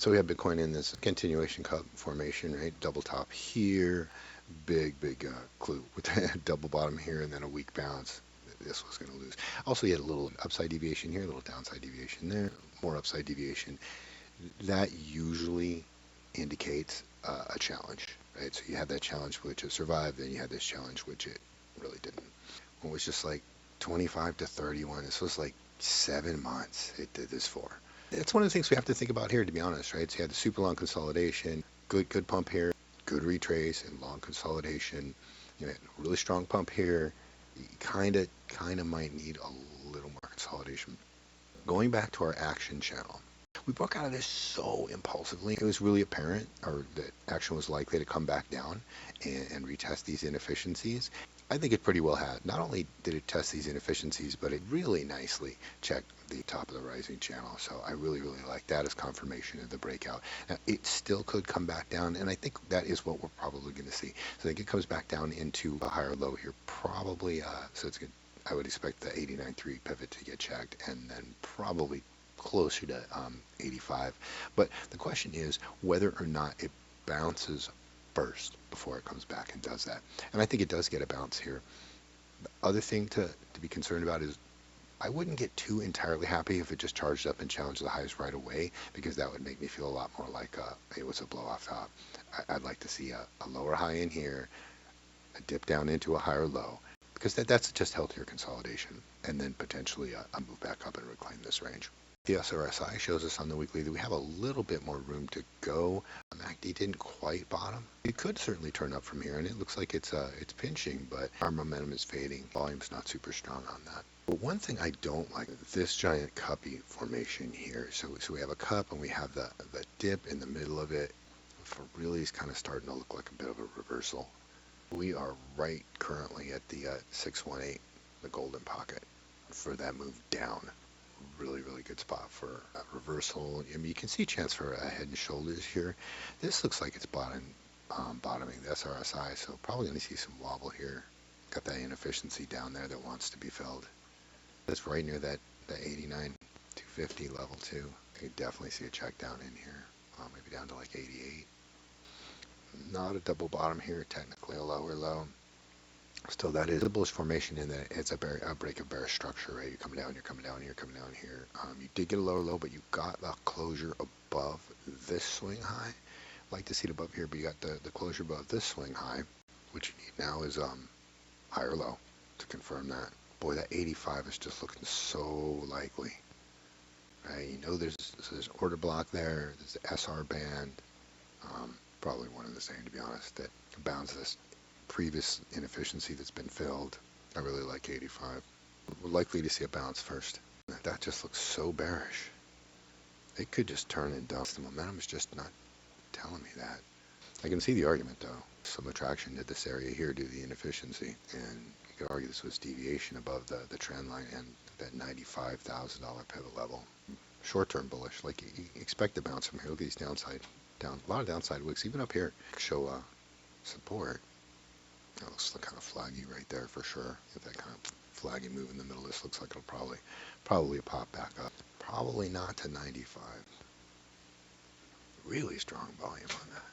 So we have Bitcoin in this continuation cup formation, right? Double top here, big clue with that double bottom here, and then a weak bounce. This was going to lose. Also, you had a little upside deviation here, a little downside deviation there, more upside deviation. That usually indicates a challenge, right? So you had that challenge which it survived, then you had this challenge which it really didn't. It was just like 25 to 31. This was like 7 months it did this for. It's one of the things we have to think about here, to be honest, right? So you had the super long consolidation, good pump here, good retrace, and long consolidation. You had a really strong pump here. You kind of might need a little more consolidation. Going back to our action channel, we broke out of this so impulsively. It was really apparent, or that action was likely to come back down and retest these inefficiencies. I think it pretty well had. Not only did it test these inefficiencies, but it really nicely checked the top of the rising channel. So I really like that as confirmation of the breakout. Now, it still could come back down, and I think that is what we're probably going to see. So I think it comes back down into a higher low here, probably. So it's good. I would expect the 89.3 pivot to get checked, and then probably closer to 85. But the question is whether or not it bounces first before it comes back and does that. And I think it does get a bounce here. The other thing to be concerned about is I wouldn't get too entirely happy if it just charged up and challenged the highs right away, because that would make me feel a lot more like it was a blow off top. I'd like to see a lower high in here, a dip down into a higher low, because that's just healthier consolidation, and then potentially a move back up and reclaim this range. The SRSI shows us on the weekly that we have a little bit more room to go. MACD didn't quite bottom. It could certainly turn up from here, and it looks like it's pinching, but our momentum is fading. Volume's not super strong on that. But one thing I don't like, this giant cuppy formation here. So we have a cup, and we have the dip in the middle of it. For really is kind of starting to look like a bit of a reversal. We are right currently at the 618, the golden pocket, for that move down. Really good spot for a reversal. I mean, you can see a chance for a head and shoulders here. This looks like it's bottoming the SRSI, so probably going to see some wobble here. Got that inefficiency down there that wants to be filled. That's right near that 89 250 level too. You definitely see a check down in here, maybe down to like 88. Not a double bottom here, technically a lower low. Still, that is a bullish formation in that it's a break of bearish structure, right? You're coming down, you're coming down, you're coming down here. You did get a lower low, but you got the closure above this swing high. Like to see it above here, but you got the closure above this swing high. What you need now is higher low to confirm that. Boy, that 85 is just looking so likely, right? You know, there's order block there. There's the SR band. Probably one and the same, to be honest. That bounds this previous inefficiency that's been filled. I really like 85. We're likely to see a bounce first. That just looks so bearish. It could just turn and dump. The momentum is just not telling me that. I can see the argument though. Some attraction to this area here due to the inefficiency, and you could argue this was deviation above the trend line and that $95,000 pivot level. Short-term bullish, like you expect a bounce from here. Look at these downside, a lot of downside wicks, even up here show support. That looks kind of flaggy right there for sure. If that kind of flaggy move in the middle, this looks like it'll probably pop back up. Probably not to 95. Really strong volume on that.